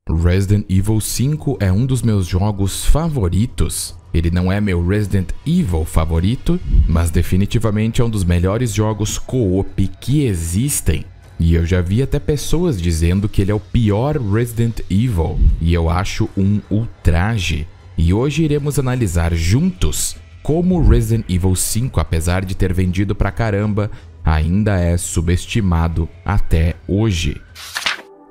Resident Evil 5 é um dos meus jogos favoritos. Ele não é meu Resident Evil favorito, mas definitivamente é um dos melhores jogos co-op que existem. E eu já vi até pessoas dizendo que ele é o pior Resident Evil, e eu acho um ultraje. E hoje iremos analisar juntos como Resident Evil 5, apesar de ter vendido pra caramba, ainda é subestimado até hoje.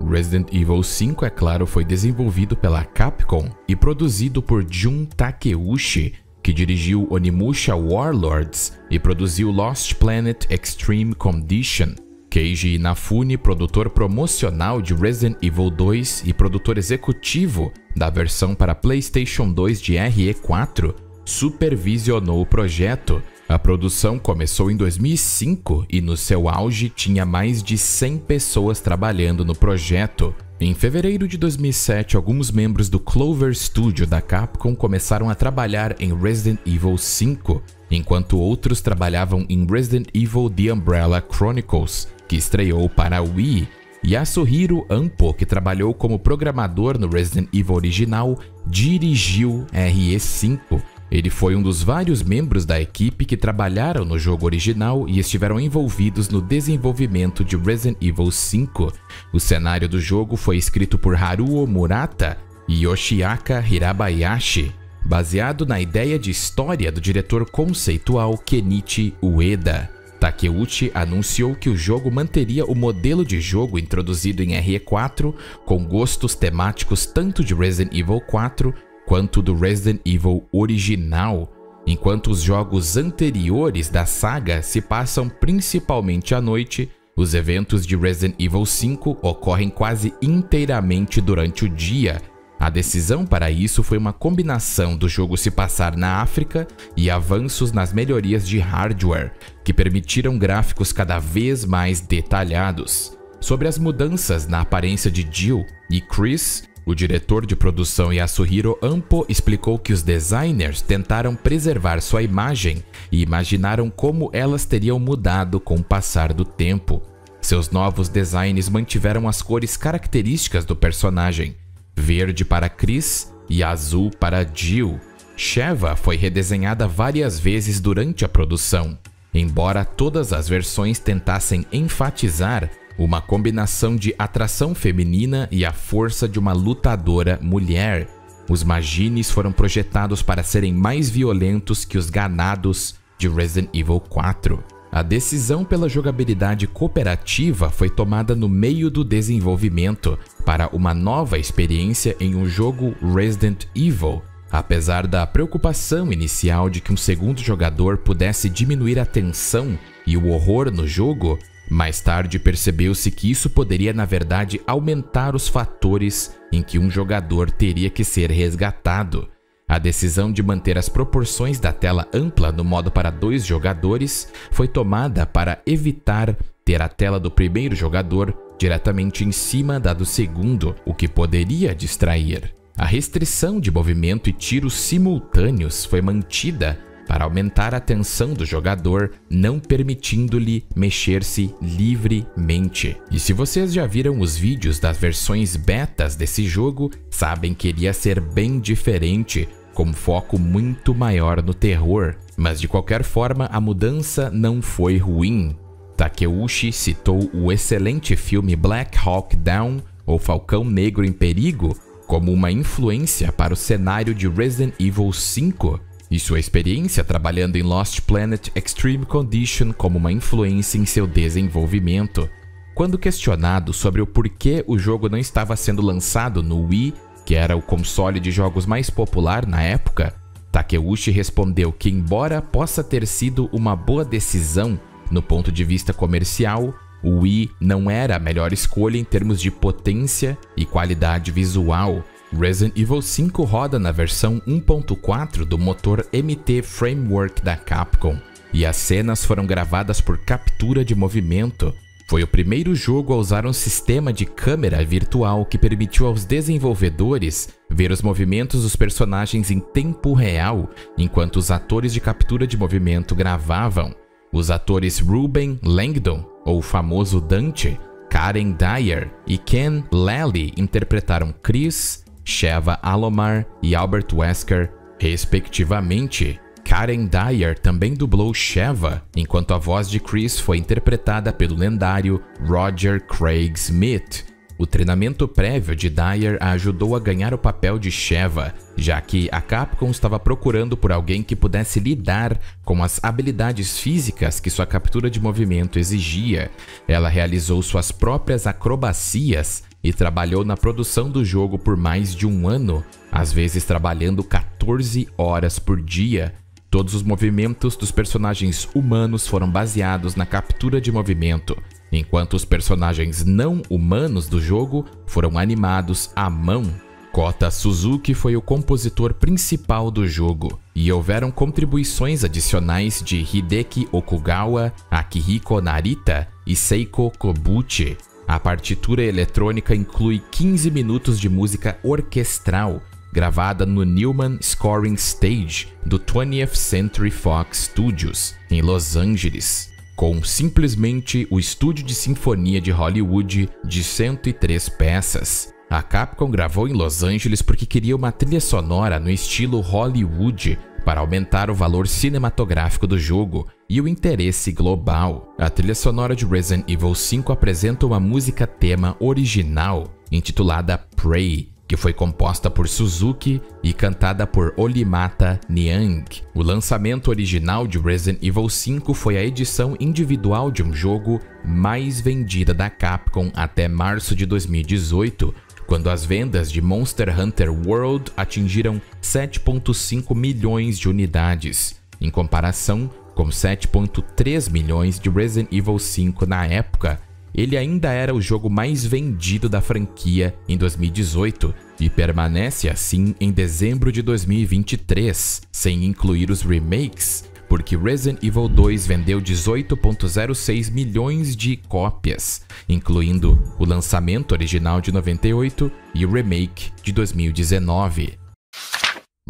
Resident Evil 5, é claro, foi desenvolvido pela Capcom e produzido por Jun Takeuchi, que dirigiu Onimusha Warlords e produziu Lost Planet Extreme Condition. Keiji Inafune, produtor promocional de Resident Evil 2 e produtor executivo da versão para PlayStation 2 de RE4, supervisionou o projeto. A produção começou em 2005 e no seu auge tinha mais de 100 pessoas trabalhando no projeto. Em fevereiro de 2007, alguns membros do Clover Studio da Capcom começaram a trabalhar em Resident Evil 5, enquanto outros trabalhavam em Resident Evil The Umbrella Chronicles, que estreou para a Wii. Yasuhiro Ampo, que trabalhou como programador no Resident Evil original, dirigiu RE5. Ele foi um dos vários membros da equipe que trabalharam no jogo original e estiveram envolvidos no desenvolvimento de Resident Evil 5. O cenário do jogo foi escrito por Haruo Murata e Yoshiaka Hirabayashi, baseado na ideia de história do diretor conceitual Kenichi Ueda. Takeuchi anunciou que o jogo manteria o modelo de jogo introduzido em RE4, com gostos temáticos tanto de Resident Evil 4 quanto do Resident Evil original, enquanto os jogos anteriores da saga se passam principalmente à noite. Os eventos de Resident Evil 5 ocorrem quase inteiramente durante o dia. A decisão para isso foi uma combinação do jogo se passar na África e avanços nas melhorias de hardware, que permitiram gráficos cada vez mais detalhados. Sobre as mudanças na aparência de Jill e Chris, o diretor de produção Yasuhiro Ampo explicou que os designers tentaram preservar sua imagem e imaginaram como elas teriam mudado com o passar do tempo. Seus novos designs mantiveram as cores características do personagem: verde para Chris e azul para Jill. Sheva foi redesenhada várias vezes durante a produção, embora todas as versões tentassem enfatizar uma combinação de atração feminina e a força de uma lutadora mulher. Os Magines foram projetados para serem mais violentos que os ganados de Resident Evil 4. A decisão pela jogabilidade cooperativa foi tomada no meio do desenvolvimento para uma nova experiência em um jogo Resident Evil. Apesar da preocupação inicial de que um segundo jogador pudesse diminuir a tensão e o horror no jogo, mais tarde percebeu-se que isso poderia, na verdade, aumentar os fatores em que um jogador teria que ser resgatado. A decisão de manter as proporções da tela ampla no modo para 2 jogadores foi tomada para evitar ter a tela do primeiro jogador diretamente em cima da do segundo, o que poderia distrair. A restrição de movimento e tiros simultâneos foi mantida para aumentar a atenção do jogador, não permitindo-lhe mexer-se livremente. E se vocês já viram os vídeos das versões betas desse jogo, sabem que iria ser bem diferente, com foco muito maior no terror. Mas de qualquer forma, a mudança não foi ruim. Takeuchi citou o excelente filme Black Hawk Down, ou Falcão Negro em Perigo, como uma influência para o cenário de Resident Evil 5, e sua experiência trabalhando em Lost Planet Extreme Condition como uma influência em seu desenvolvimento. Quando questionado sobre o porquê o jogo não estava sendo lançado no Wii, que era o console de jogos mais popular na época, Takeuchi respondeu que, embora possa ter sido uma boa decisão no ponto de vista comercial, o Wii não era a melhor escolha em termos de potência e qualidade visual. Resident Evil 5 roda na versão 1.4 do motor MT Framework da Capcom, e as cenas foram gravadas por captura de movimento. Foi o primeiro jogo a usar um sistema de câmera virtual que permitiu aos desenvolvedores ver os movimentos dos personagens em tempo real, enquanto os atores de captura de movimento gravavam. Os atores Ruben Langdon, ou o famoso Dante, Karen Dyer e Ken Lally interpretaram Chris, Sheva Alomar e Albert Wesker, respectivamente. Karen Dyer também dublou Sheva, enquanto a voz de Chris foi interpretada pelo lendário Roger Craig Smith. O treinamento prévio de Dyer a ajudou a ganhar o papel de Sheva, já que a Capcom estava procurando por alguém que pudesse lidar com as habilidades físicas que sua captura de movimento exigia. Ela realizou suas próprias acrobacias e trabalhou na produção do jogo por mais de um ano, às vezes trabalhando 14 horas por dia. Todos os movimentos dos personagens humanos foram baseados na captura de movimento, enquanto os personagens não humanos do jogo foram animados à mão. Kota Suzuki foi o compositor principal do jogo, e houveram contribuições adicionais de Hideki Okugawa, Akihiko Narita e Seiko Kobuchi. A partitura eletrônica inclui 15 minutos de música orquestral, gravada no Newman Scoring Stage do 20th Century Fox Studios, em Los Angeles, com simplesmente o estúdio de sinfonia de Hollywood de 103 peças. A Capcom gravou em Los Angeles porque queria uma trilha sonora no estilo Hollywood para aumentar o valor cinematográfico do jogo e o interesse global. A trilha sonora de Resident Evil 5 apresenta uma música tema original, intitulada Prey, que foi composta por Suzuki e cantada por Olimata Niang. O lançamento original de Resident Evil 5 foi a edição individual de um jogo mais vendida da Capcom até março de 2018, quando as vendas de Monster Hunter World atingiram 7,5 milhões de unidades, em comparação com 7,3 milhões de Resident Evil 5 na época. Ele ainda era o jogo mais vendido da franquia em 2018 e permanece assim em dezembro de 2023, sem incluir os remakes, porque Resident Evil 2 vendeu 18,06 milhões de cópias, incluindo o lançamento original de 98 e o remake de 2019.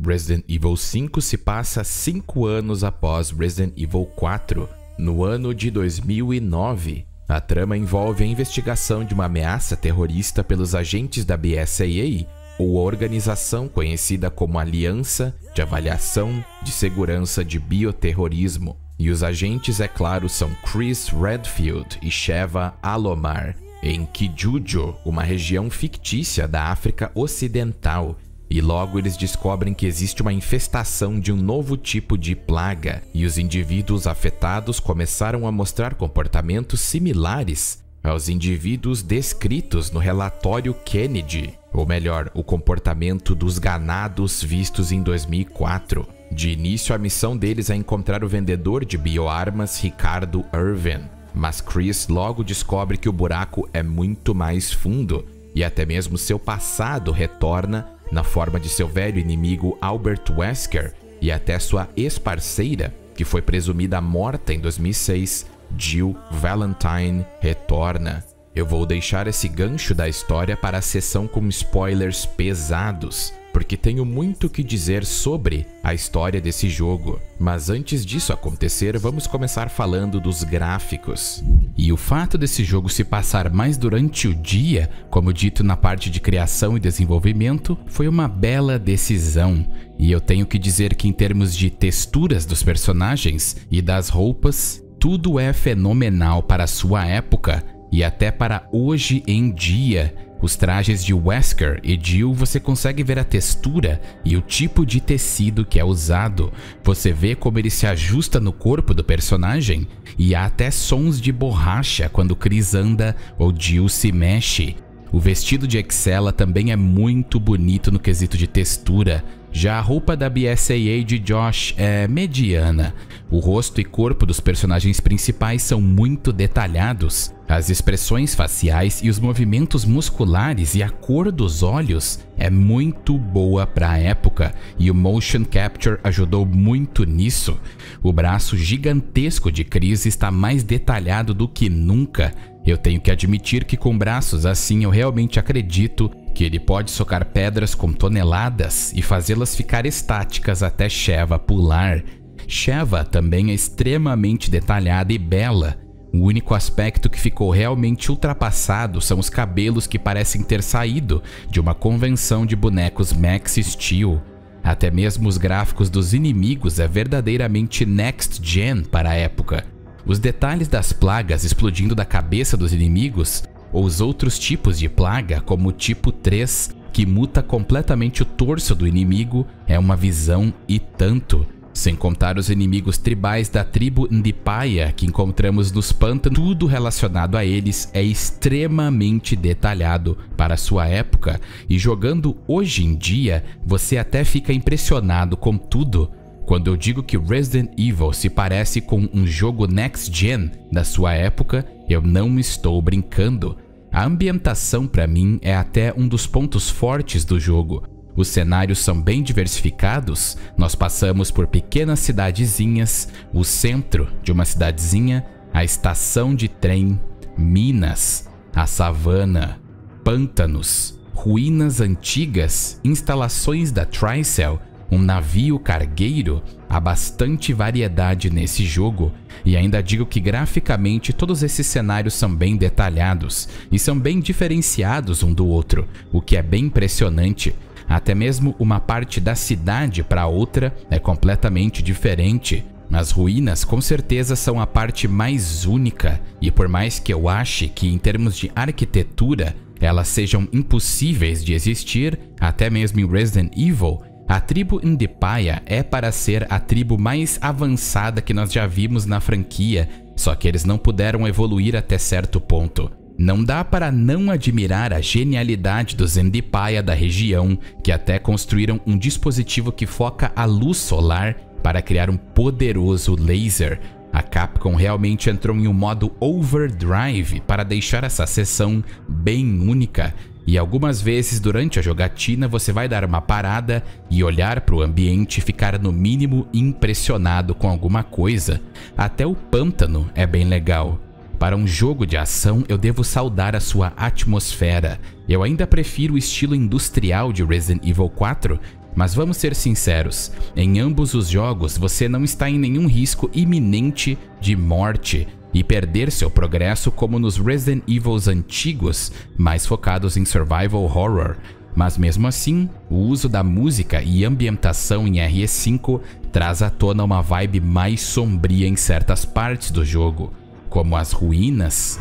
Resident Evil 5 se passa 5 anos após Resident Evil 4, no ano de 2009. A trama envolve a investigação de uma ameaça terrorista pelos agentes da BSAA, ou a organização conhecida como Aliança de Avaliação de Segurança de Bioterrorismo. E os agentes, é claro, são Chris Redfield e Sheva Alomar, em Kijuju, uma região fictícia da África Ocidental. E logo eles descobrem que existe uma infestação de um novo tipo de plaga, e os indivíduos afetados começaram a mostrar comportamentos similares aos indivíduos descritos no relatório Kennedy, ou melhor, o comportamento dos ganados vistos em 2004. De início, a missão deles é encontrar o vendedor de bioarmas Ricardo Irvin, mas Chris logo descobre que o buraco é muito mais fundo, e até mesmo seu passado retorna na forma de seu velho inimigo Albert Wesker e até sua ex-parceira, que foi presumida morta em 2006, Jill Valentine, retorna. Eu vou deixar esse gancho da história para a sessão com spoilers pesados, porque tenho muito o que dizer sobre a história desse jogo. Mas antes disso acontecer, vamos começar falando dos gráficos. E o fato desse jogo se passar mais durante o dia, como dito na parte de criação e desenvolvimento, foi uma bela decisão. E eu tenho que dizer que em termos de texturas dos personagens e das roupas, tudo é fenomenal para a sua época e até para hoje em dia. Os trajes de Wesker e Jill, você consegue ver a textura e o tipo de tecido que é usado. Você vê como ele se ajusta no corpo do personagem e há até sons de borracha quando Chris anda ou Jill se mexe. O vestido de Excella também é muito bonito no quesito de textura. Já a roupa da BSAA de Josh é mediana. O rosto e corpo dos personagens principais são muito detalhados. As expressões faciais e os movimentos musculares e a cor dos olhos é muito boa para a época, e o motion capture ajudou muito nisso. O braço gigantesco de Chris está mais detalhado do que nunca. Eu tenho que admitir que com braços assim eu realmente acredito que ele pode socar pedras com toneladas e fazê-las ficar estáticas até Sheva pular. Sheva também é extremamente detalhada e bela. O único aspecto que ficou realmente ultrapassado são os cabelos que parecem ter saído de uma convenção de bonecos Max Steel. Até mesmo os gráficos dos inimigos é verdadeiramente next gen para a época. Os detalhes das plagas explodindo da cabeça dos inimigos, ou os outros tipos de plaga, como o tipo 3, que muta completamente o torso do inimigo, é uma visão e tanto. Sem contar os inimigos tribais da tribo Ndipaya que encontramos nos pântanos, tudo relacionado a eles é extremamente detalhado para sua época, e jogando hoje em dia, você até fica impressionado com tudo. Quando eu digo que Resident Evil se parece com um jogo next gen da sua época, eu não estou brincando. A ambientação para mim é até um dos pontos fortes do jogo. Os cenários são bem diversificados, nós passamos por pequenas cidadezinhas, o centro de uma cidadezinha, a estação de trem, minas, a savana, pântanos, ruínas antigas, instalações da Tricell, um navio cargueiro. Há bastante variedade nesse jogo, e ainda digo que graficamente todos esses cenários são bem detalhados e são bem diferenciados um do outro, o que é bem impressionante. Até mesmo uma parte da cidade para outra é completamente diferente. As ruínas com certeza são a parte mais única, e por mais que eu ache que em termos de arquitetura elas sejam impossíveis de existir, até mesmo em Resident Evil, a tribo Ndipaya é para ser a tribo mais avançada que nós já vimos na franquia, só que eles não puderam evoluir até certo ponto. Não dá para não admirar a genialidade dos Ndipaya da região, que até construíram um dispositivo que foca a luz solar para criar um poderoso laser. A Capcom realmente entrou em um modo overdrive para deixar essa sessão bem única. E algumas vezes durante a jogatina você vai dar uma parada e olhar para o ambiente e ficar no mínimo impressionado com alguma coisa. Até o pântano é bem legal. Para um jogo de ação, eu devo saudar a sua atmosfera. Eu ainda prefiro o estilo industrial de Resident Evil 4, mas vamos ser sinceros, em ambos os jogos você não está em nenhum risco iminente de morte e perder seu progresso como nos Resident Evils antigos, mais focados em survival horror. Mas mesmo assim, o uso da música e ambientação em RE5 traz à tona uma vibe mais sombria em certas partes do jogo, como as ruínas.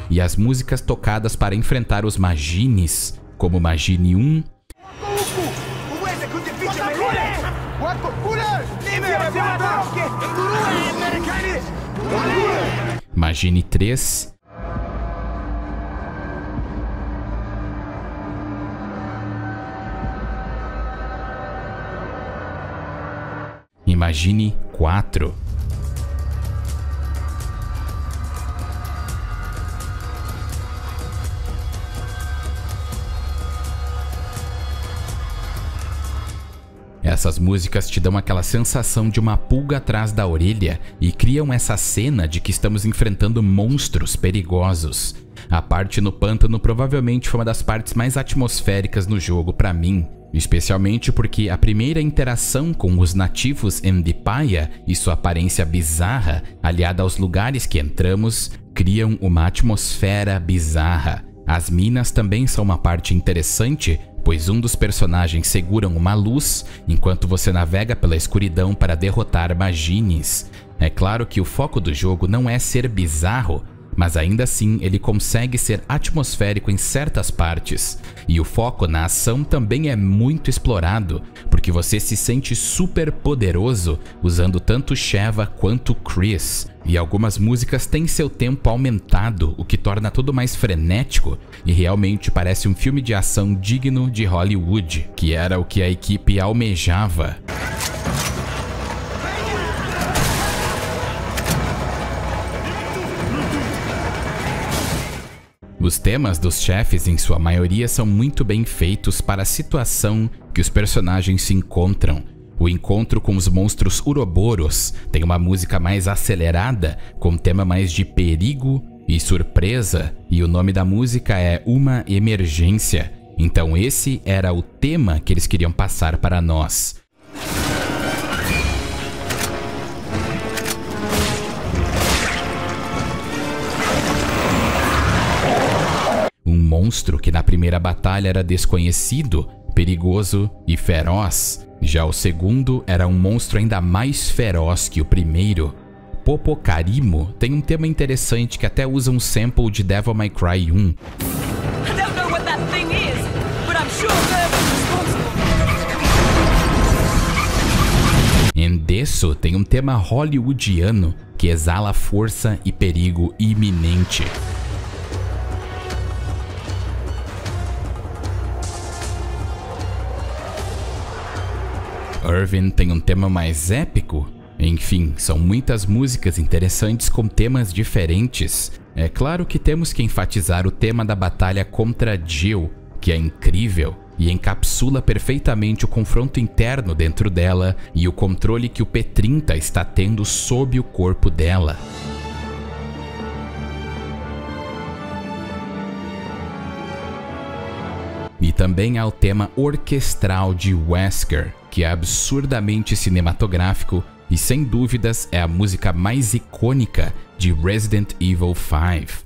E as músicas tocadas para enfrentar os Magines, como Magine 1, Magine 3, e Magine 4. Essas músicas te dão aquela sensação de uma pulga atrás da orelha e criam essa cena de que estamos enfrentando monstros perigosos. A parte no pântano provavelmente foi uma das partes mais atmosféricas no jogo para mim, especialmente porque a primeira interação com os nativos Ndipaya e sua aparência bizarra, aliada aos lugares que entramos, criam uma atmosfera bizarra. As minas também são uma parte interessante, pois um dos personagens segura uma luz enquanto você navega pela escuridão para derrotar Magines. É claro que o foco do jogo não é ser bizarro, mas ainda assim ele consegue ser atmosférico em certas partes. E o foco na ação também é muito explorado, porque você se sente super poderoso usando tanto Sheva quanto Chris. E algumas músicas têm seu tempo aumentado, o que torna tudo mais frenético e realmente parece um filme de ação digno de Hollywood, que era o que a equipe almejava. Os temas dos chefes, em sua maioria, são muito bem feitos para a situação que os personagens se encontram. O encontro com os monstros Uroboros tem uma música mais acelerada, com tema mais de perigo e surpresa, e o nome da música é Uma Emergência. Então esse era o tema que eles queriam passar para nós. Um monstro que na primeira batalha era desconhecido, perigoso e feroz. Já o segundo era um monstro ainda mais feroz que o primeiro. Popokarimo tem um tema interessante que até usa um sample de Devil May Cry 1. Endesso tem um tema hollywoodiano que exala força e perigo iminente. Irvine tem um tema mais épico. Enfim, são muitas músicas interessantes com temas diferentes. É claro que temos que enfatizar o tema da batalha contra Jill, que é incrível e encapsula perfeitamente o confronto interno dentro dela e o controle que o P30 está tendo sob o corpo dela. E também há o tema orquestral de Wesker, que é absurdamente cinematográfico e sem dúvidas é a música mais icônica de Resident Evil 5.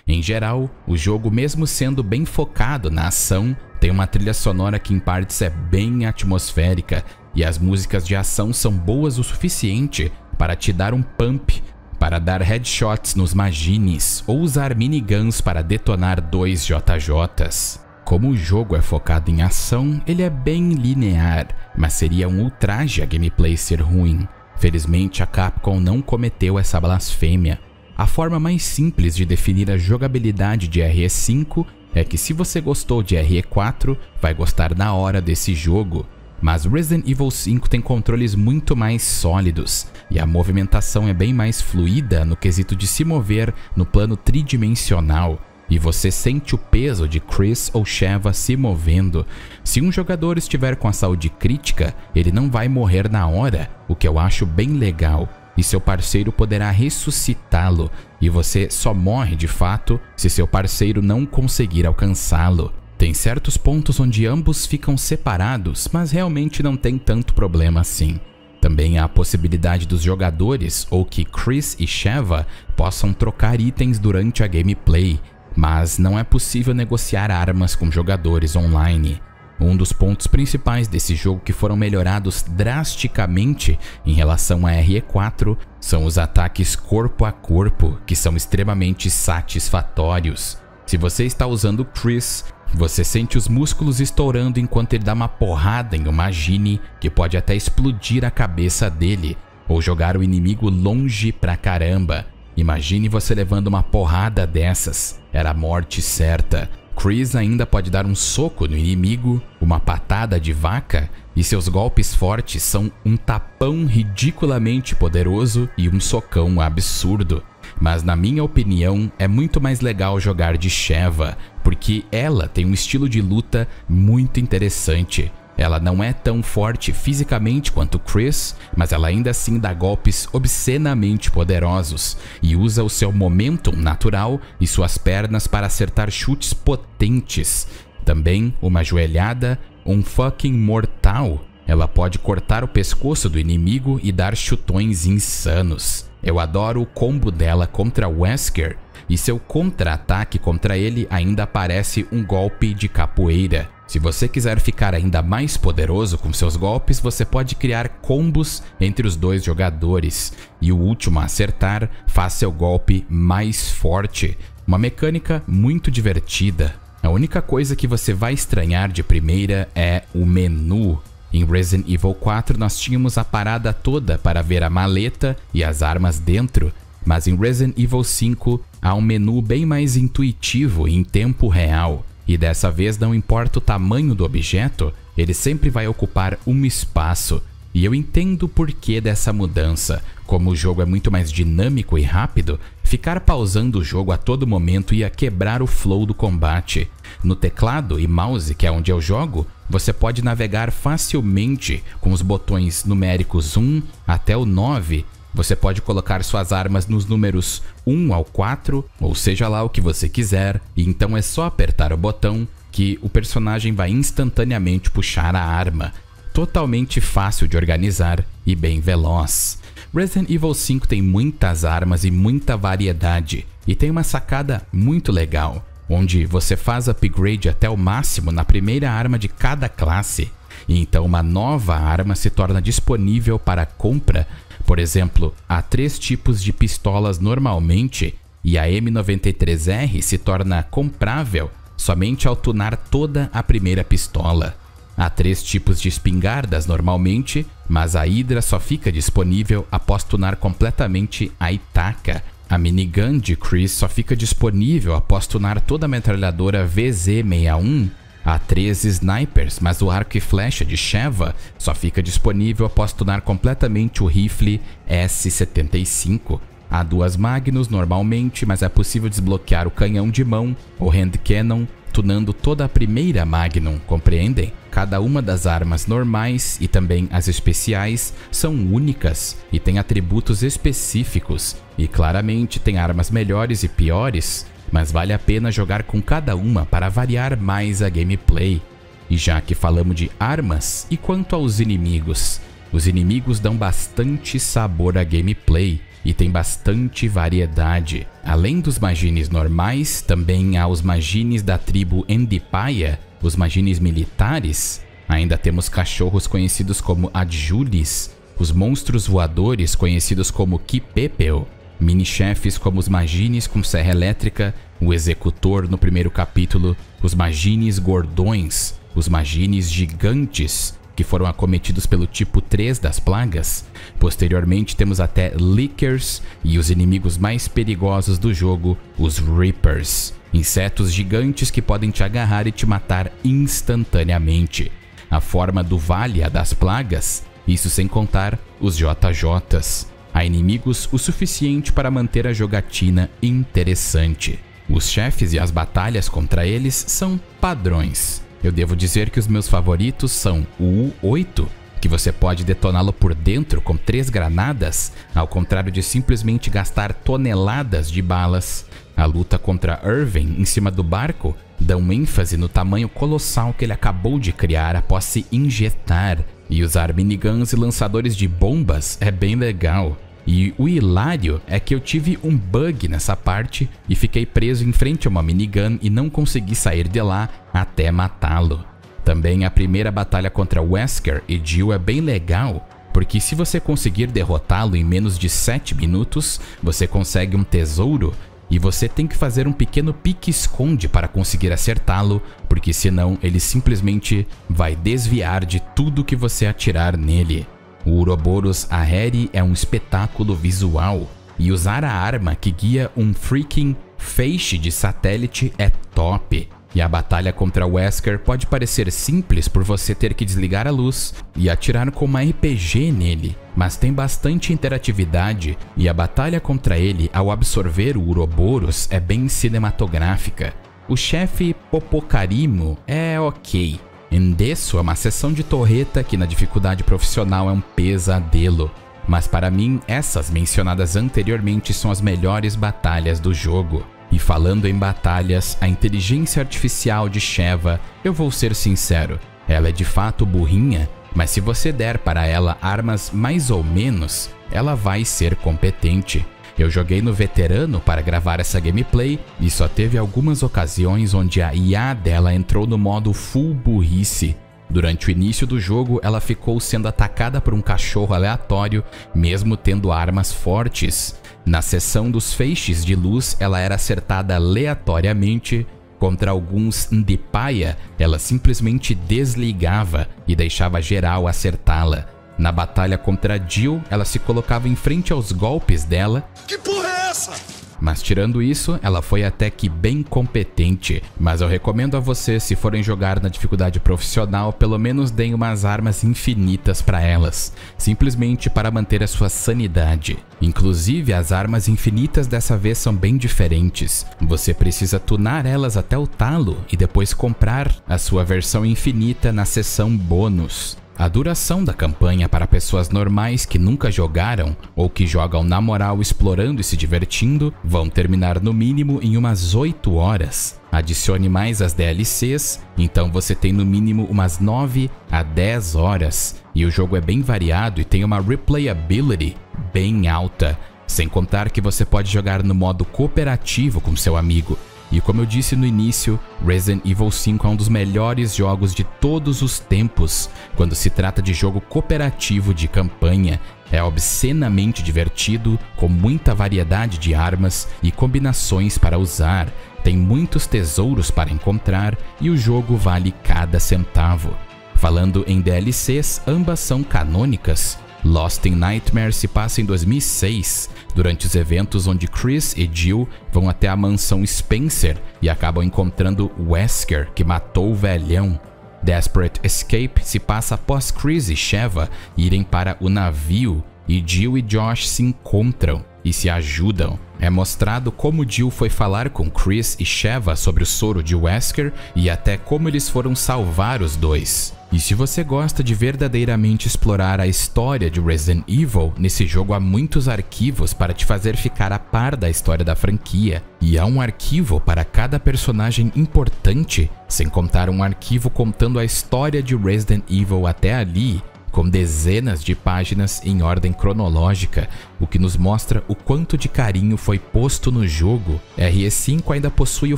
Em geral, o jogo, mesmo sendo bem focado na ação, tem uma trilha sonora que em partes é bem atmosférica e as músicas de ação são boas o suficiente para te dar um pump, para dar headshots nos Magines ou usar miniguns para detonar 2 JJs. Como o jogo é focado em ação, ele é bem linear, mas seria um ultraje a gameplay ser ruim. Felizmente a Capcom não cometeu essa blasfêmia. A forma mais simples de definir a jogabilidade de RE5 é que se você gostou de RE4, vai gostar na hora desse jogo. Mas Resident Evil 5 tem controles muito mais sólidos e a movimentação é bem mais fluida no quesito de se mover no plano tridimensional e você sente o peso de Chris ou Sheva se movendo. Se um jogador estiver com a saúde crítica, ele não vai morrer na hora, o que eu acho bem legal, e seu parceiro poderá ressuscitá-lo, e você só morre de fato se seu parceiro não conseguir alcançá-lo. Tem certos pontos onde ambos ficam separados, mas realmente não tem tanto problema assim. Também há a possibilidade dos jogadores ou que Chris e Sheva possam trocar itens durante a gameplay, mas não é possível negociar armas com jogadores online. Um dos pontos principais desse jogo que foram melhorados drasticamente em relação a RE4 são os ataques corpo a corpo, que são extremamente satisfatórios. Se você está usando Chris, você sente os músculos estourando enquanto ele dá uma porrada em um Magine que pode até explodir a cabeça dele ou jogar o inimigo longe pra caramba. Imagine você levando uma porrada dessas, era a morte certa. Chris ainda pode dar um soco no inimigo, uma patada de vaca, e seus golpes fortes são um tapão ridiculamente poderoso e um socão absurdo. Mas na minha opinião, é muito mais legal jogar de Sheva, porque ela tem um estilo de luta muito interessante. Ela não é tão forte fisicamente quanto Chris, mas ela ainda assim dá golpes obscenamente poderosos e usa o seu momentum natural e suas pernas para acertar chutes potentes. Também uma joelhada, um fucking mortal. Ela pode cortar o pescoço do inimigo e dar chutões insanos. Eu adoro o combo dela contra Wesker e seu contra-ataque contra ele ainda aparece um golpe de capoeira. Se você quiser ficar ainda mais poderoso com seus golpes, você pode criar combos entre os dois jogadores e o último a acertar faz seu golpe mais forte. Uma mecânica muito divertida. A única coisa que você vai estranhar de primeira é o menu. Em Resident Evil 4 nós tínhamos a parada toda para ver a maleta e as armas dentro, mas em Resident Evil 5 há um menu bem mais intuitivo e em tempo real. E dessa vez não importa o tamanho do objeto, ele sempre vai ocupar um espaço. E eu entendo o porquê dessa mudança. Como o jogo é muito mais dinâmico e rápido, ficar pausando o jogo a todo momento ia quebrar o flow do combate. No teclado e mouse, que é onde eu jogo, você pode navegar facilmente com os botões numéricos 1 até o 9. Você pode colocar suas armas nos números 1 ao 4, ou seja lá o que você quiser, e então é só apertar o botão que o personagem vai instantaneamente puxar a arma. Totalmente fácil de organizar e bem veloz. Resident Evil 5 tem muitas armas e muita variedade, e tem uma sacada muito legal, onde você faz upgrade até o máximo na primeira arma de cada classe, e então uma nova arma se torna disponível para compra. Por exemplo, há 3 tipos de pistolas normalmente, e a M93R se torna comprável somente ao tunar toda a primeira pistola. Há 3 tipos de espingardas normalmente, mas a Hydra só fica disponível após tunar completamente a Ithaca. A minigun de Chris só fica disponível após tunar toda a metralhadora VZ61. Há 3 snipers, mas o arco e flecha de Sheva só fica disponível após tunar completamente o rifle S75. Há 2 Magnus normalmente, mas é possível desbloquear o canhão de mão, o hand cannon, tunando toda a primeira Magnum, compreendem? Cada uma das armas normais e também as especiais são únicas e têm atributos específicos, e claramente tem armas melhores e piores, mas vale a pena jogar com cada uma para variar mais a gameplay. E já que falamos de armas, e quanto aos inimigos? Os inimigos dão bastante sabor à gameplay e tem bastante variedade. Além dos Magines normais, também há os Magines da tribo Endipaya, os Magines militares. Ainda temos cachorros conhecidos como Adjulis, os monstros voadores conhecidos como Kipepel, mini-chefes como os Magines com serra elétrica, o Executor no primeiro capítulo, os Magines gordões, os Magines gigantes, que foram acometidos pelo tipo 3 das plagas. Posteriormente temos até Lickers e os inimigos mais perigosos do jogo, os Reapers, insetos gigantes que podem te agarrar e te matar instantaneamente. A forma do Valia das plagas, isso sem contar os JJs. Há inimigos o suficiente para manter a jogatina interessante. Os chefes e as batalhas contra eles são padrões. Eu devo dizer que os meus favoritos são o U8, que você pode detoná-lo por dentro com 3 granadas, ao contrário de simplesmente gastar toneladas de balas. A luta contra Irving em cima do barco dá um ênfase no tamanho colossal que ele acabou de criar após se injetar, e usar miniguns e lançadores de bombas é bem legal. E o hilário é que eu tive um bug nessa parte e fiquei preso em frente a uma minigun e não consegui sair de lá até matá-lo. Também a primeira batalha contra Wesker e Jill é bem legal, porque se você conseguir derrotá-lo em menos de 7 minutos, você consegue um tesouro e você tem que fazer um pequeno pique-esconde para conseguir acertá-lo, porque senão ele simplesmente vai desviar de tudo que você atirar nele. O Ouroboros Aheri é um espetáculo visual, e usar a arma que guia um freaking feixe de satélite é top. E a batalha contra Wesker pode parecer simples por você ter que desligar a luz e atirar com uma RPG nele, mas tem bastante interatividade, e a batalha contra ele ao absorver o Ouroboros é bem cinematográfica. O chefe Popocarimo é ok. Endesso é uma seção de torreta que na dificuldade profissional é um pesadelo, mas para mim essas mencionadas anteriormente são as melhores batalhas do jogo. E falando em batalhas, a inteligência artificial de Sheva, eu vou ser sincero, ela é de fato burrinha, mas se você der para ela armas mais ou menos, ela vai ser competente. Eu joguei no veterano para gravar essa gameplay e só teve algumas ocasiões onde a IA dela entrou no modo full burrice. Durante o início do jogo, ela ficou sendo atacada por um cachorro aleatório, mesmo tendo armas fortes. Na seção dos feixes de luz, ela era acertada aleatoriamente. Contra alguns Ndipaya, ela simplesmente desligava e deixava geral acertá-la. Na batalha contra Jill, ela se colocava em frente aos golpes dela. Que porra é essa? Mas tirando isso, ela foi até que bem competente. Mas eu recomendo a vocês, se forem jogar na dificuldade profissional, pelo menos deem umas armas infinitas para elas, simplesmente para manter a sua sanidade. Inclusive, as armas infinitas dessa vez são bem diferentes. Você precisa tunar elas até o talo e depois comprar a sua versão infinita na seção bônus. A duração da campanha para pessoas normais que nunca jogaram ou que jogam na moral explorando e se divertindo vão terminar no mínimo em umas 8 horas. Adicione mais as DLCs, então você tem no mínimo umas 9 a 10 horas. E o jogo é bem variado e tem uma replayability bem alta, sem contar que você pode jogar no modo cooperativo com seu amigo. E como eu disse no início, Resident Evil 5 é um dos melhores jogos de todos os tempos. Quando se trata de jogo cooperativo de campanha, é obscenamente divertido, com muita variedade de armas e combinações para usar. Tem muitos tesouros para encontrar e o jogo vale cada centavo. Falando em DLCs, ambas são canônicas. Lost in Nightmare se passa em 2006, durante os eventos onde Chris e Jill vão até a mansão Spencer e acabam encontrando Wesker, que matou o velhão. Desperate Escape se passa após Chris e Sheva irem para o navio e Jill e Josh se encontram e se ajudam. É mostrado como Jill foi falar com Chris e Sheva sobre o soro de Wesker e até como eles foram salvar os dois. E se você gosta de verdadeiramente explorar a história de Resident Evil, nesse jogo há muitos arquivos para te fazer ficar a par da história da franquia. E há um arquivo para cada personagem importante, sem contar um arquivo contando a história de Resident Evil até ali, com dezenas de páginas em ordem cronológica, o que nos mostra o quanto de carinho foi posto no jogo. RE5 ainda possui o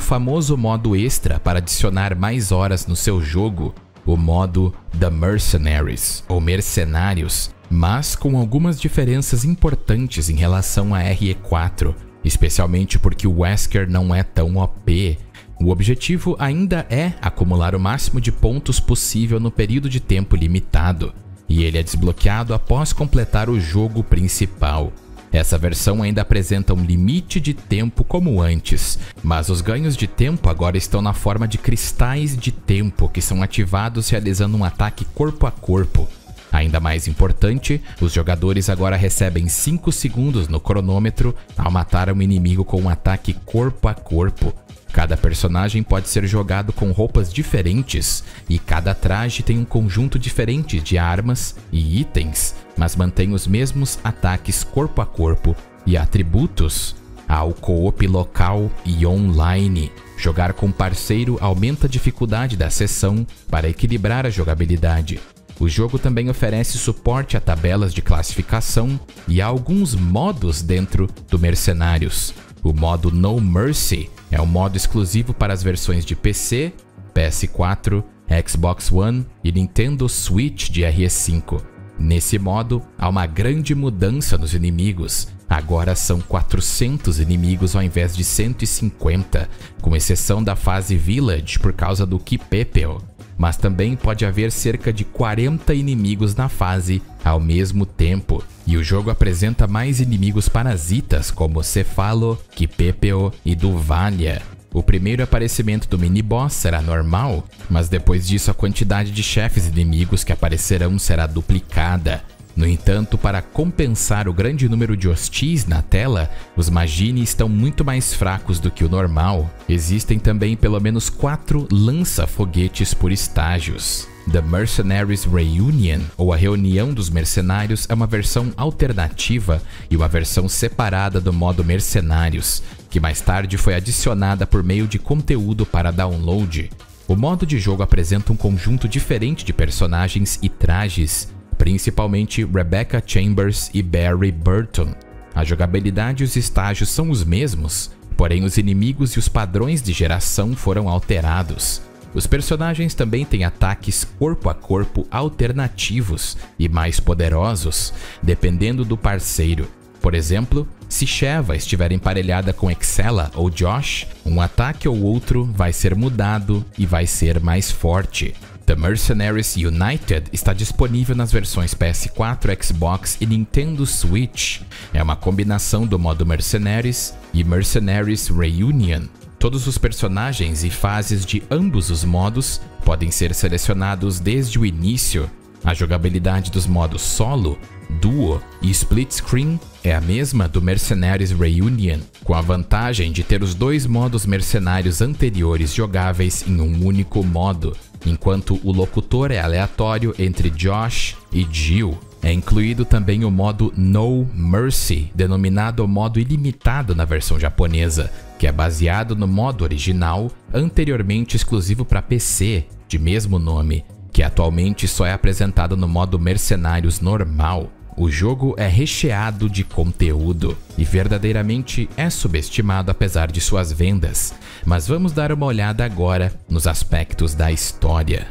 famoso modo extra para adicionar mais horas no seu jogo, o modo The Mercenaries, ou Mercenários, mas com algumas diferenças importantes em relação a RE4, especialmente porque o Wesker não é tão OP. O objetivo ainda é acumular o máximo de pontos possível no período de tempo limitado, e ele é desbloqueado após completar o jogo principal. Essa versão ainda apresenta um limite de tempo como antes, mas os ganhos de tempo agora estão na forma de cristais de tempo que são ativados realizando um ataque corpo a corpo. Ainda mais importante, os jogadores agora recebem 5 segundos no cronômetro ao matar um inimigo com um ataque corpo a corpo. Cada personagem pode ser jogado com roupas diferentes e cada traje tem um conjunto diferente de armas e itens, mas mantém os mesmos ataques corpo a corpo e atributos. Há o co-op local e online. Jogar com parceiro aumenta a dificuldade da sessão para equilibrar a jogabilidade. O jogo também oferece suporte a tabelas de classificação e há alguns modos dentro do Mercenários. O modo No Mercy é um modo exclusivo para as versões de PC, PS4, Xbox One e Nintendo Switch de RE5. Nesse modo, há uma grande mudança nos inimigos. Agora são 400 inimigos ao invés de 150, com exceção da fase Village por causa do Kipepeo. Mas também pode haver cerca de 40 inimigos na fase ao mesmo tempo. E o jogo apresenta mais inimigos parasitas como Cefalo, Kipepeo e Duvalia. O primeiro aparecimento do mini-boss será normal, mas depois disso a quantidade de chefes inimigos que aparecerão será duplicada. No entanto, para compensar o grande número de hostis na tela, os Magini estão muito mais fracos do que o normal. Existem também pelo menos 4 lança-foguetes por estágios. The Mercenaries Reunion, ou a Reunião dos Mercenários, é uma versão alternativa e uma versão separada do modo Mercenários, que mais tarde foi adicionada por meio de conteúdo para download. O modo de jogo apresenta um conjunto diferente de personagens e trajes, principalmente Rebecca Chambers e Barry Burton. A jogabilidade e os estágios são os mesmos, porém os inimigos e os padrões de geração foram alterados. Os personagens também têm ataques corpo a corpo alternativos e mais poderosos, dependendo do parceiro. Por exemplo, se Sheva estiver emparelhada com Excella ou Josh, um ataque ou outro vai ser mudado e vai ser mais forte. The Mercenaries United está disponível nas versões PS4, Xbox e Nintendo Switch. É uma combinação do modo Mercenaries e Mercenaries Reunion. Todos os personagens e fases de ambos os modos podem ser selecionados desde o início. A jogabilidade dos modos solo, duo e split screen é a mesma do Mercenaries Reunion, com a vantagem de ter os dois modos mercenários anteriores jogáveis em um único modo, enquanto o locutor é aleatório entre Josh e Jill. É incluído também o modo No Mercy, denominado modo ilimitado na versão japonesa, que é baseado no modo original, anteriormente exclusivo para PC, de mesmo nome, que atualmente só é apresentado no modo Mercenários normal. O jogo é recheado de conteúdo e verdadeiramente é subestimado apesar de suas vendas. Mas vamos dar uma olhada agora nos aspectos da história.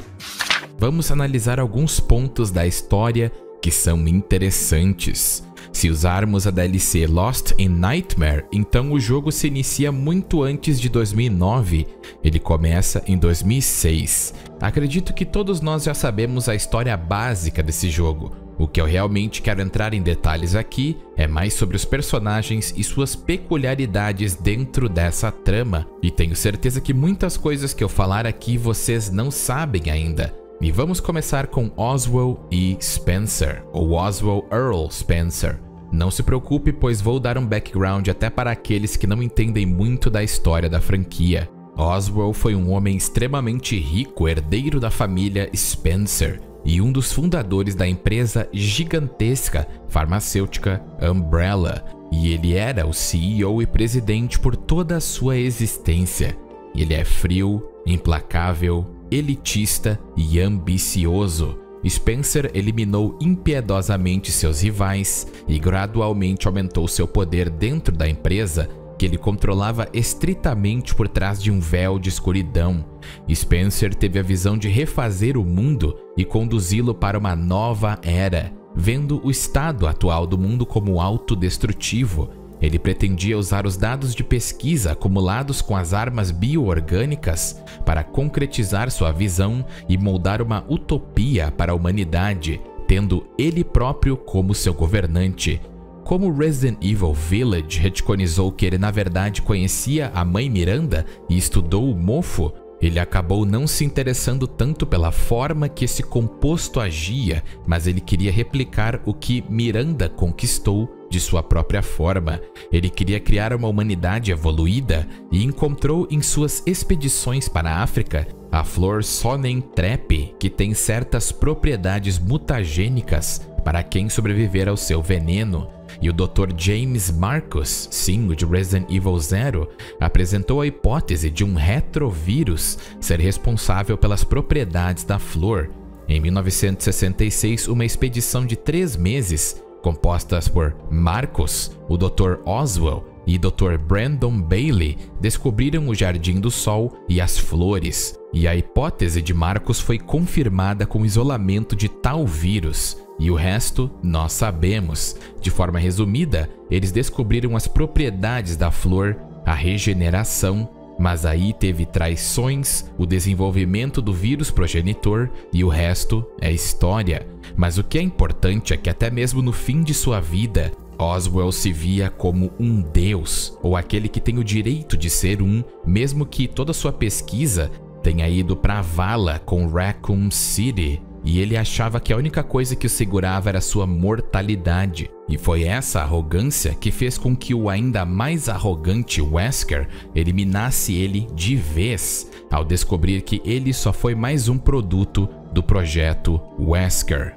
Vamos analisar alguns pontos da história que são interessantes. Se usarmos a DLC Lost in Nightmare, então o jogo se inicia muito antes de 2009. Ele começa em 2006. Acredito que todos nós já sabemos a história básica desse jogo. O que eu realmente quero entrar em detalhes aqui é mais sobre os personagens e suas peculiaridades dentro dessa trama. E tenho certeza que muitas coisas que eu falar aqui vocês não sabem ainda. E vamos começar com Oswald E. Spencer, ou Oswald Earl Spencer. Não se preocupe, pois vou dar um background até para aqueles que não entendem muito da história da franquia. Oswald foi um homem extremamente rico, herdeiro da família Spencer, e um dos fundadores da empresa gigantesca farmacêutica Umbrella, e ele era o CEO e presidente por toda a sua existência. Ele é frio, implacável, elitista e ambicioso. Spencer eliminou impiedosamente seus rivais e gradualmente aumentou seu poder dentro da empresa, que ele controlava estritamente por trás de um véu de escuridão. Spencer teve a visão de refazer o mundo e conduzi-lo para uma nova era, vendo o estado atual do mundo como autodestrutivo. Ele pretendia usar os dados de pesquisa acumulados com as armas bioorgânicas para concretizar sua visão e moldar uma utopia para a humanidade, tendo ele próprio como seu governante. Como Resident Evil Village reticonizou que ele na verdade conhecia a mãe Miranda e estudou o mofo, ele acabou não se interessando tanto pela forma que esse composto agia, mas ele queria replicar o que Miranda conquistou de sua própria forma. Ele queria criar uma humanidade evoluída e encontrou em suas expedições para a África a flor Sonnentrep, que tem certas propriedades mutagênicas para quem sobreviver ao seu veneno. E o Dr. James Marcus, sim, o de Resident Evil 0, apresentou a hipótese de um retrovírus ser responsável pelas propriedades da flor. Em 1966, uma expedição de 3 meses, compostas por Marcus, o Dr. Oswald e Dr. Brandon Bailey, descobriram o Jardim do Sol e as flores, e a hipótese de Marcus foi confirmada com o isolamento de tal vírus. E o resto nós sabemos. De forma resumida, eles descobriram as propriedades da flor, a regeneração, mas aí teve traições, o desenvolvimento do vírus progenitor e o resto é história. Mas o que é importante é que até mesmo no fim de sua vida, Oswald se via como um deus, ou aquele que tem o direito de ser um, mesmo que toda sua pesquisa tenha ido para a vala com Raccoon City. E ele achava que a única coisa que o segurava era sua mortalidade. E foi essa arrogância que fez com que o ainda mais arrogante Wesker eliminasse ele de vez, ao descobrir que ele só foi mais um produto do projeto Wesker.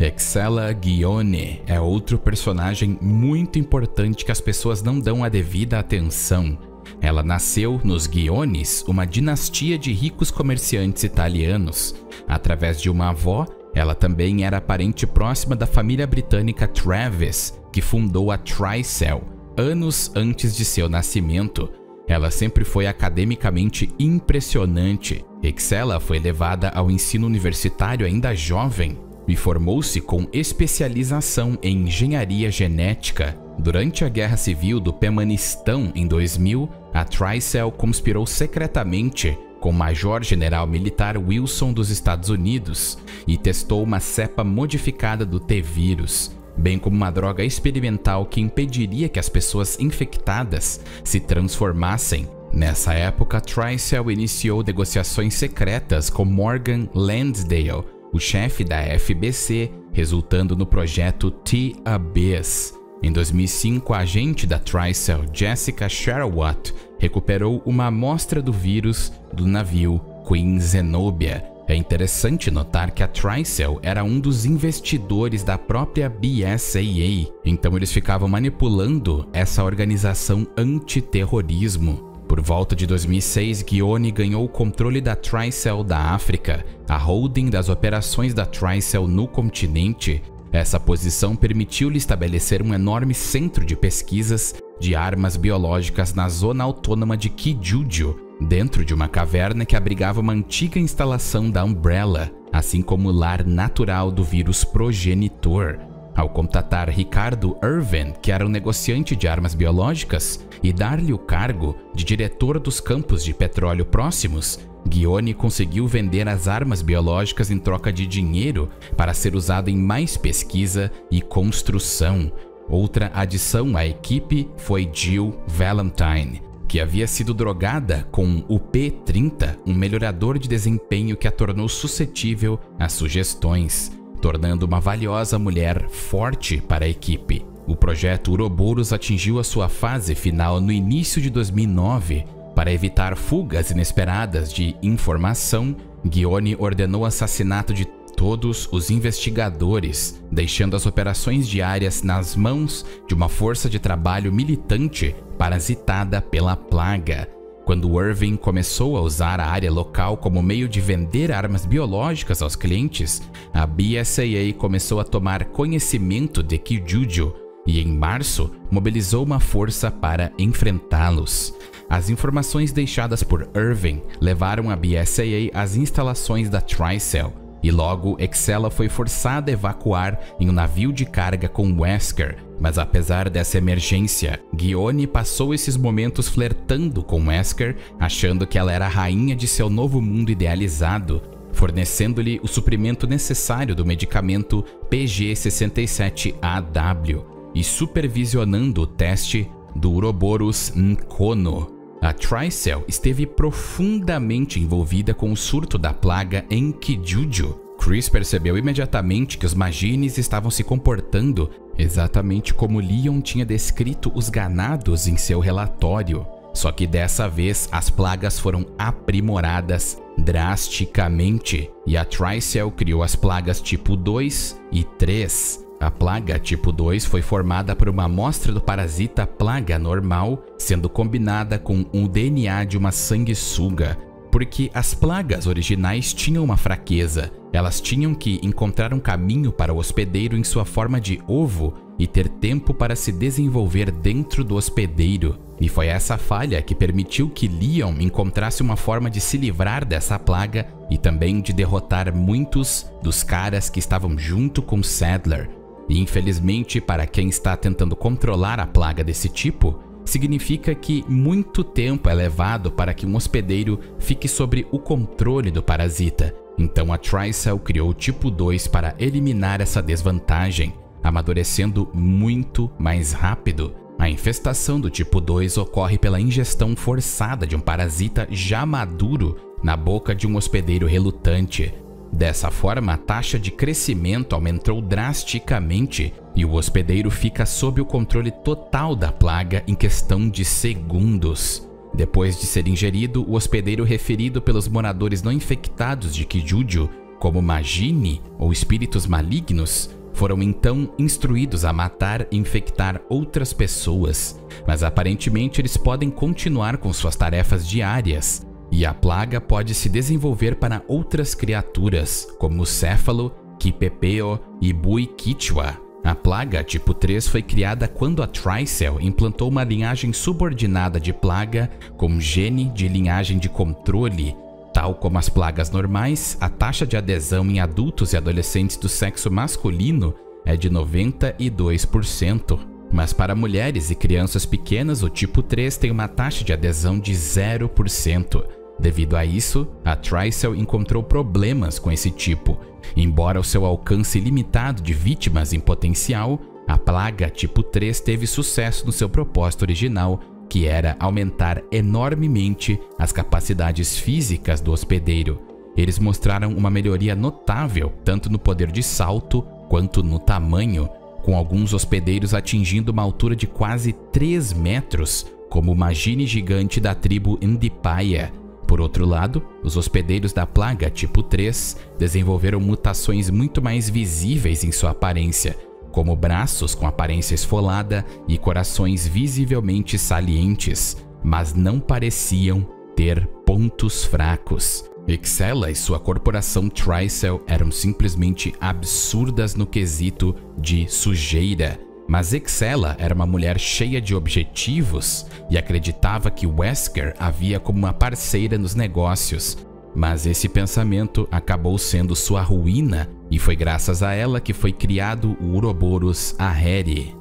Excella Guione é outro personagem muito importante que as pessoas não dão a devida atenção. Ela nasceu nos Guiones, uma dinastia de ricos comerciantes italianos. Através de uma avó, ela também era parente próxima da família britânica Travis, que fundou a Tricell, anos antes de seu nascimento. Ela sempre foi academicamente impressionante. Excella foi levada ao ensino universitário ainda jovem e formou-se com especialização em engenharia genética. Durante a Guerra Civil do Pemanistão em 2000, a Tricell conspirou secretamente com o Major-General Militar Wilson dos Estados Unidos e testou uma cepa modificada do T-vírus, bem como uma droga experimental que impediria que as pessoas infectadas se transformassem. Nessa época, TriCell iniciou negociações secretas com Morgan Lansdale, o chefe da FBC, resultando no projeto T-Abyss. Em 2005, a agente da TriCell, Jessica Sherwood, recuperou uma amostra do vírus do navio Queen Zenobia. É interessante notar que a TriCell era um dos investidores da própria BSAA, então eles ficavam manipulando essa organização antiterrorismo. Por volta de 2006, Guione ganhou o controle da TriCell da África, a holding das operações da TriCell no continente. Essa posição permitiu-lhe estabelecer um enorme centro de pesquisas de armas biológicas na zona autônoma de Kijuju, dentro de uma caverna que abrigava uma antiga instalação da Umbrella, assim como o lar natural do vírus progenitor. Ao contatar Ricardo Irvin, que era um negociante de armas biológicas, e dar-lhe o cargo de diretor dos campos de petróleo próximos, Guione conseguiu vender as armas biológicas em troca de dinheiro para ser usado em mais pesquisa e construção. Outra adição à equipe foi Jill Valentine, que havia sido drogada com o P30, um melhorador de desempenho que a tornou suscetível a sugestões, tornando uma valiosa mulher forte para a equipe. O projeto Ouroboros atingiu a sua fase final no início de 2009. Para evitar fugas inesperadas de informação, Guione ordenou o assassinato de todos os investigadores, deixando as operações diárias nas mãos de uma força de trabalho militante parasitada pela plaga. Quando Irving começou a usar a área local como meio de vender armas biológicas aos clientes, a BSAA começou a tomar conhecimento de Kijuju e, em março, mobilizou uma força para enfrentá-los. As informações deixadas por Irving levaram a BSAA às instalações da TriCell, e logo Excella foi forçada a evacuar em um navio de carga com Wesker. Mas apesar dessa emergência, Guione passou esses momentos flertando com Wesker, achando que ela era a rainha de seu novo mundo idealizado, fornecendo-lhe o suprimento necessário do medicamento PG67AW e supervisionando o teste do Ouroboros Nkono. A TriCell esteve profundamente envolvida com o surto da plaga em Kijuju. Chris percebeu imediatamente que os Magines estavam se comportando exatamente como Leon tinha descrito os ganados em seu relatório. Só que dessa vez as plagas foram aprimoradas drasticamente e a TriCell criou as plagas tipo 2 e 3. A plaga tipo 2 foi formada por uma amostra do parasita plaga normal, sendo combinada com o DNA de uma sanguessuga. Porque as plagas originais tinham uma fraqueza, elas tinham que encontrar um caminho para o hospedeiro em sua forma de ovo e ter tempo para se desenvolver dentro do hospedeiro. E foi essa falha que permitiu que Leon encontrasse uma forma de se livrar dessa plaga e também de derrotar muitos dos caras que estavam junto com Sadler. E infelizmente, para quem está tentando controlar a plaga desse tipo, significa que muito tempo é levado para que um hospedeiro fique sob o controle do parasita. Então a TriCell criou o tipo 2 para eliminar essa desvantagem, amadurecendo muito mais rápido. A infestação do tipo 2 ocorre pela ingestão forçada de um parasita já maduro na boca de um hospedeiro relutante. Dessa forma, a taxa de crescimento aumentou drasticamente e o hospedeiro fica sob o controle total da plaga em questão de segundos. Depois de ser ingerido, o hospedeiro referido pelos moradores não infectados de Kijuju como Magini ou espíritos malignos foram então instruídos a matar e infectar outras pessoas, mas aparentemente eles podem continuar com suas tarefas diárias. E a plaga pode se desenvolver para outras criaturas, como o céfalo, Kipepeo e Bui Quichua. A plaga tipo 3 foi criada quando a TriCell implantou uma linhagem subordinada de plaga com gene de linhagem de controle. Tal como as plagas normais, a taxa de adesão em adultos e adolescentes do sexo masculino é de 92%. Mas para mulheres e crianças pequenas, o tipo 3 tem uma taxa de adesão de 0%. Devido a isso, a Trisel encontrou problemas com esse tipo. Embora o seu alcance limitado de vítimas em potencial, a plaga tipo 3 teve sucesso no seu propósito original, que era aumentar enormemente as capacidades físicas do hospedeiro. Eles mostraram uma melhoria notável tanto no poder de salto quanto no tamanho, com alguns hospedeiros atingindo uma altura de quase 3 metros, como o Magini gigante da tribo Ndipaya. Por outro lado, os hospedeiros da plaga tipo 3 desenvolveram mutações muito mais visíveis em sua aparência, como braços com aparência esfolada e corações visivelmente salientes, mas não pareciam ter pontos fracos. Excella e sua corporação Trisel eram simplesmente absurdas no quesito de sujeira, mas Excella era uma mulher cheia de objetivos e acreditava que Wesker a via como uma parceira nos negócios. Mas esse pensamento acabou sendo sua ruína e foi graças a ela que foi criado o Uroboros Aheri.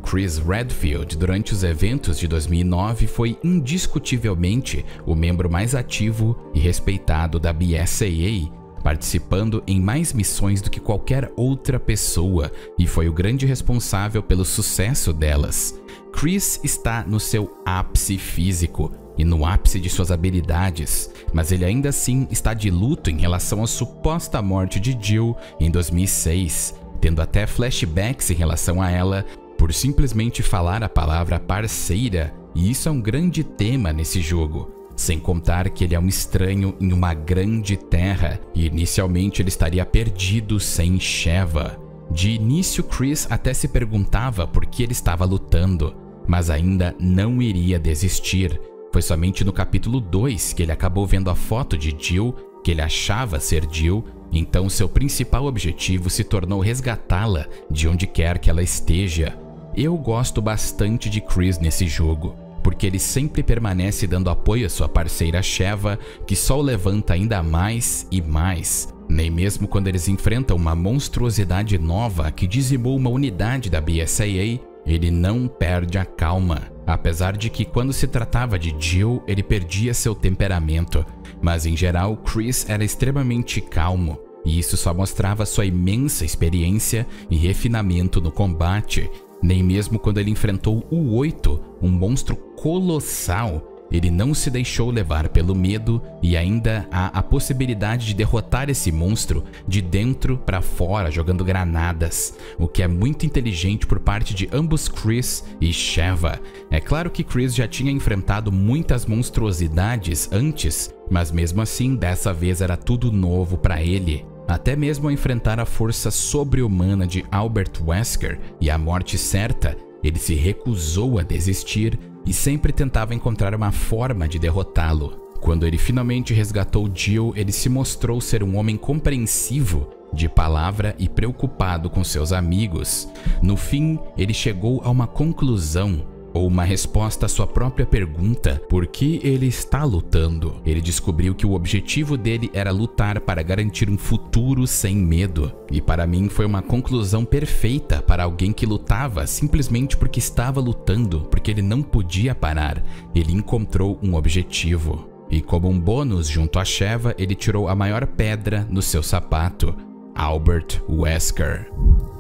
Chris Redfield, durante os eventos de 2009, foi indiscutivelmente o membro mais ativo e respeitado da BSAA, participando em mais missões do que qualquer outra pessoa e foi o grande responsável pelo sucesso delas. Chris está no seu ápice físico e no ápice de suas habilidades, mas ele ainda assim está de luto em relação à suposta morte de Jill em 2006, tendo até flashbacks em relação a ela por simplesmente falar a palavra parceira, e isso é um grande tema nesse jogo. Sem contar que ele é um estranho em uma grande terra e inicialmente ele estaria perdido sem Sheva. De início, Chris até se perguntava por que ele estava lutando, mas ainda não iria desistir. Foi somente no capítulo 2 que ele acabou vendo a foto de Jill, que ele achava ser Jill, então seu principal objetivo se tornou resgatá-la de onde quer que ela esteja. Eu gosto bastante de Chris nesse jogo, porque ele sempre permanece dando apoio à sua parceira Sheva, que só o levanta ainda mais e mais. Nem mesmo quando eles enfrentam uma monstruosidade nova que dizimou uma unidade da BSAA, ele não perde a calma. Apesar de que quando se tratava de Jill, ele perdia seu temperamento, mas em geral Chris era extremamente calmo, e isso só mostrava sua imensa experiência e refinamento no combate. Nem mesmo quando ele enfrentou o 8, um monstro colossal, ele não se deixou levar pelo medo e ainda há a possibilidade de derrotar esse monstro de dentro para fora jogando granadas, o que é muito inteligente por parte de ambos Chris e Sheva. É claro que Chris já tinha enfrentado muitas monstruosidades antes, mas mesmo assim dessa vez era tudo novo para ele. Até mesmo ao enfrentar a força sobre-humana de Albert Wesker e a morte certa, ele se recusou a desistir e sempre tentava encontrar uma forma de derrotá-lo. Quando ele finalmente resgatou Jill, ele se mostrou ser um homem compreensivo, de palavra e preocupado com seus amigos. No fim, ele chegou a uma conclusão, ou uma resposta à sua própria pergunta: por que ele está lutando? Ele descobriu que o objetivo dele era lutar para garantir um futuro sem medo. E para mim foi uma conclusão perfeita para alguém que lutava simplesmente porque estava lutando, porque ele não podia parar. Ele encontrou um objetivo. E como um bônus junto a Sheva, ele tirou a maior pedra no seu sapato: Albert Wesker.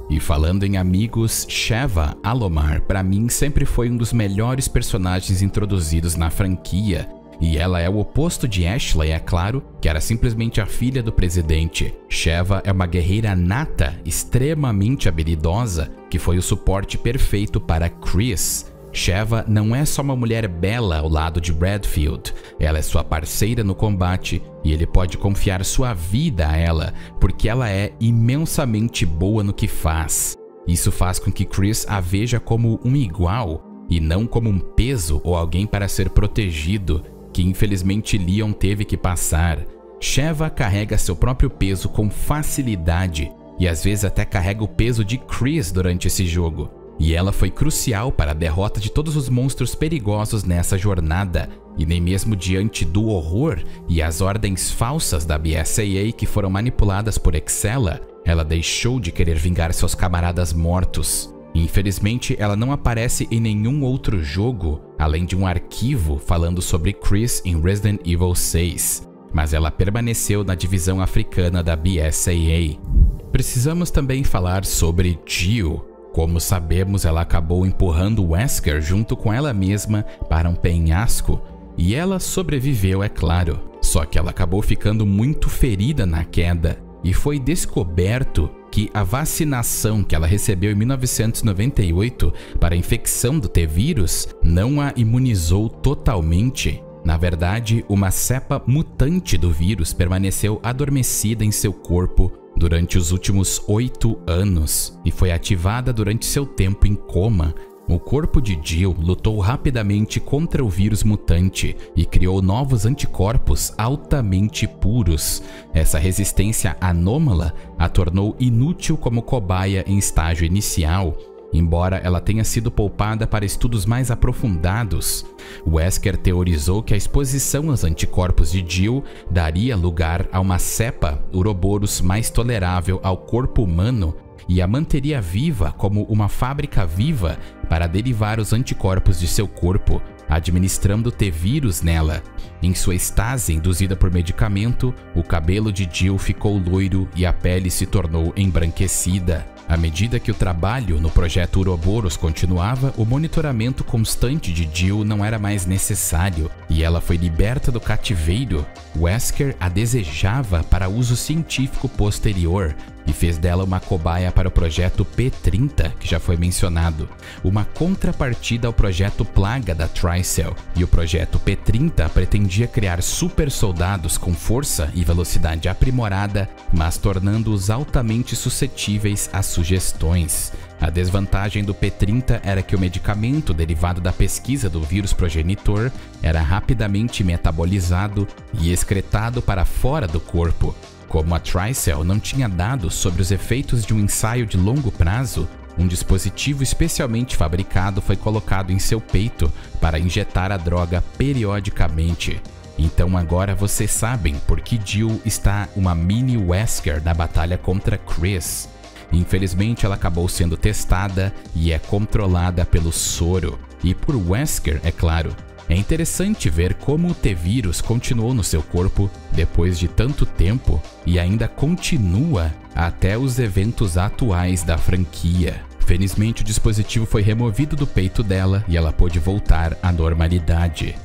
E falando em amigos, Sheva Alomar para mim sempre foi um dos melhores personagens introduzidos na franquia, e ela é o oposto de Ashley, é claro, que era simplesmente a filha do presidente. Sheva é uma guerreira nata, extremamente habilidosa, que foi o suporte perfeito para Chris. Sheva não é só uma mulher bela ao lado de Redfield, ela é sua parceira no combate e ele pode confiar sua vida a ela, porque ela é imensamente boa no que faz. Isso faz com que Chris a veja como um igual e não como um peso ou alguém para ser protegido, que infelizmente Leon teve que passar. Sheva carrega seu próprio peso com facilidade e às vezes até carrega o peso de Chris durante esse jogo. E ela foi crucial para a derrota de todos os monstros perigosos nessa jornada, e nem mesmo diante do horror e as ordens falsas da BSAA que foram manipuladas por Excella, ela deixou de querer vingar seus camaradas mortos. Infelizmente, ela não aparece em nenhum outro jogo, além de um arquivo falando sobre Chris em Resident Evil 6, mas ela permaneceu na divisão africana da BSAA. Precisamos também falar sobre Jill. Como sabemos, ela acabou empurrando Wesker junto com ela mesma para um penhasco, e ela sobreviveu, é claro. Só que ela acabou ficando muito ferida na queda, e foi descoberto que a vacinação que ela recebeu em 1998 para a infecção do T-vírus não a imunizou totalmente. Na verdade, uma cepa mutante do vírus permaneceu adormecida em seu corpo durante os últimos 8 anos e foi ativada durante seu tempo em coma. O corpo de Jill lutou rapidamente contra o vírus mutante e criou novos anticorpos altamente puros. Essa resistência anômala a tornou inútil como cobaia em estágio inicial, embora ela tenha sido poupada para estudos mais aprofundados. Wesker teorizou que a exposição aos anticorpos de Jill daria lugar a uma cepa Uroboros mais tolerável ao corpo humano e a manteria viva como uma fábrica viva para derivar os anticorpos de seu corpo, administrando T-vírus nela. Em sua estase induzida por medicamento, o cabelo de Jill ficou loiro e a pele se tornou embranquecida. À medida que o trabalho no projeto Uroboros continuava, o monitoramento constante de Jill não era mais necessário e ela foi liberta do cativeiro. Wesker a desejava para uso científico posterior e fez dela uma cobaia para o projeto P30, que já foi mencionado, uma contrapartida ao projeto Plaga da Tricell. E o projeto P30 pretendia criar super soldados com força e velocidade aprimorada, mas tornando-os altamente suscetíveis a sugestões. A desvantagem do P30 era que o medicamento derivado da pesquisa do vírus progenitor era rapidamente metabolizado e excretado para fora do corpo. Como a Tricell não tinha dados sobre os efeitos de um ensaio de longo prazo, um dispositivo especialmente fabricado foi colocado em seu peito para injetar a droga periodicamente. Então agora vocês sabem por que Jill está uma mini Wesker na batalha contra Chris. Infelizmente, ela acabou sendo testada e é controlada pelo soro. E por Wesker, é claro. É interessante ver como o T-vírus continuou no seu corpo depois de tanto tempo e ainda continua até os eventos atuais da franquia. Felizmente, o dispositivo foi removido do peito dela e ela pôde voltar à normalidade.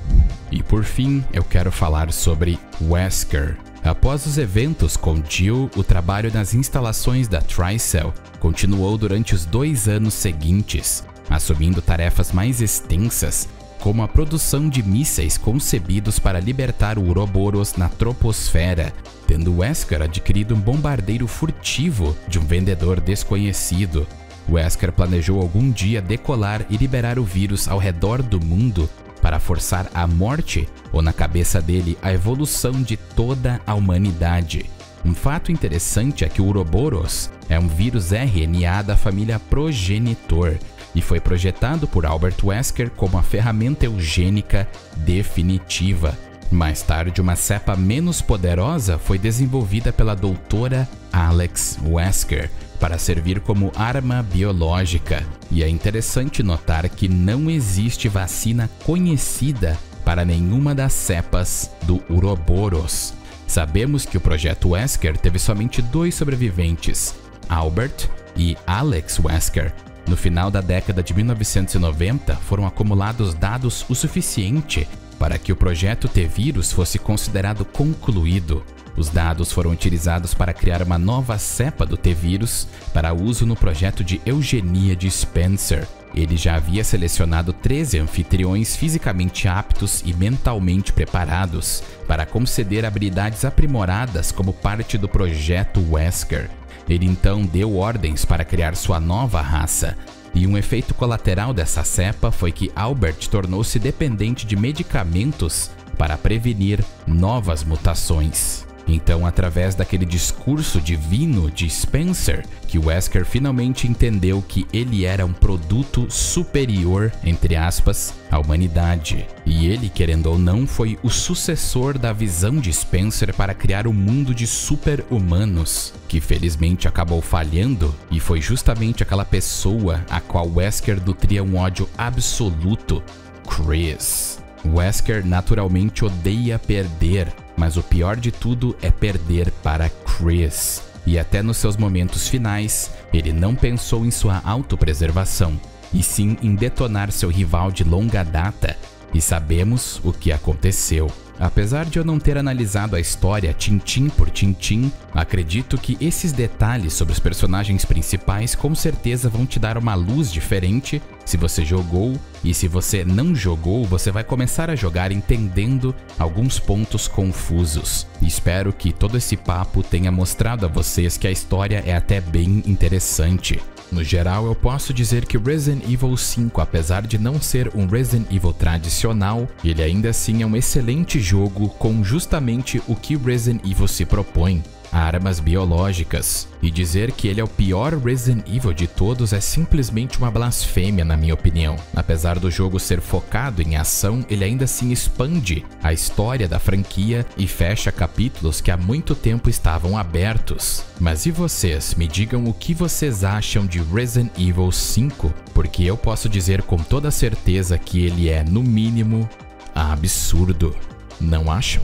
E por fim, eu quero falar sobre Wesker. Após os eventos com Jill, o trabalho nas instalações da Tricell continuou durante os 2 anos seguintes, assumindo tarefas mais extensas, como a produção de mísseis concebidos para libertar o Uroboros na troposfera, tendo Wesker adquirido um bombardeiro furtivo de um vendedor desconhecido. Wesker planejou algum dia decolar e liberar o vírus ao redor do mundo para forçar a morte, ou na cabeça dele, a evolução de toda a humanidade. Um fato interessante é que o Uroboros é um vírus RNA da família progenitor e foi projetado por Albert Wesker como a ferramenta eugênica definitiva. Mais tarde, uma cepa menos poderosa foi desenvolvida pela doutora Alex Wesker para servir como arma biológica. E é interessante notar que não existe vacina conhecida para nenhuma das cepas do Uroboros. Sabemos que o projeto Wesker teve somente 2 sobreviventes, Albert e Alex Wesker. No final da década de 1990, foram acumulados dados o suficiente para que o projeto T-vírus fosse considerado concluído. Os dados foram utilizados para criar uma nova cepa do T-vírus para uso no projeto de eugenia de Spencer. Ele já havia selecionado 13 anfitriões fisicamente aptos e mentalmente preparados para conceder habilidades aprimoradas como parte do projeto Wesker. Ele então deu ordens para criar sua nova raça, e um efeito colateral dessa cepa foi que Albert tornou-se dependente de medicamentos para prevenir novas mutações. Então, através daquele discurso divino de Spencer, que Wesker finalmente entendeu que ele era um produto superior, entre aspas, à humanidade. E ele, querendo ou não, foi o sucessor da visão de Spencer para criar um mundo de super-humanos, que felizmente acabou falhando, e foi justamente aquela pessoa a qual Wesker nutria um ódio absoluto, Chris. Wesker naturalmente odeia perder, mas o pior de tudo é perder para Chris. E até nos seus momentos finais, ele não pensou em sua autopreservação, e sim em detonar seu rival de longa data, e sabemos o que aconteceu. Apesar de eu não ter analisado a história tintim por tintim, acredito que esses detalhes sobre os personagens principais com certeza vão te dar uma luz diferente se você jogou, e se você não jogou, você vai começar a jogar entendendo alguns pontos confusos. Espero que todo esse papo tenha mostrado a vocês que a história é até bem interessante. No geral, eu posso dizer que Resident Evil 5, apesar de não ser um Resident Evil tradicional, ele ainda assim é um excelente jogo com justamente o que Resident Evil se propõe: armas biológicas. E dizer que ele é o pior Resident Evil de todos é simplesmente uma blasfêmia, na minha opinião. Apesar do jogo ser focado em ação, ele ainda assim expande a história da franquia e fecha capítulos que há muito tempo estavam abertos. Mas e vocês? Me digam o que vocês acham de Resident Evil 5, porque eu posso dizer com toda certeza que ele é, no mínimo, absurdo. Não acham?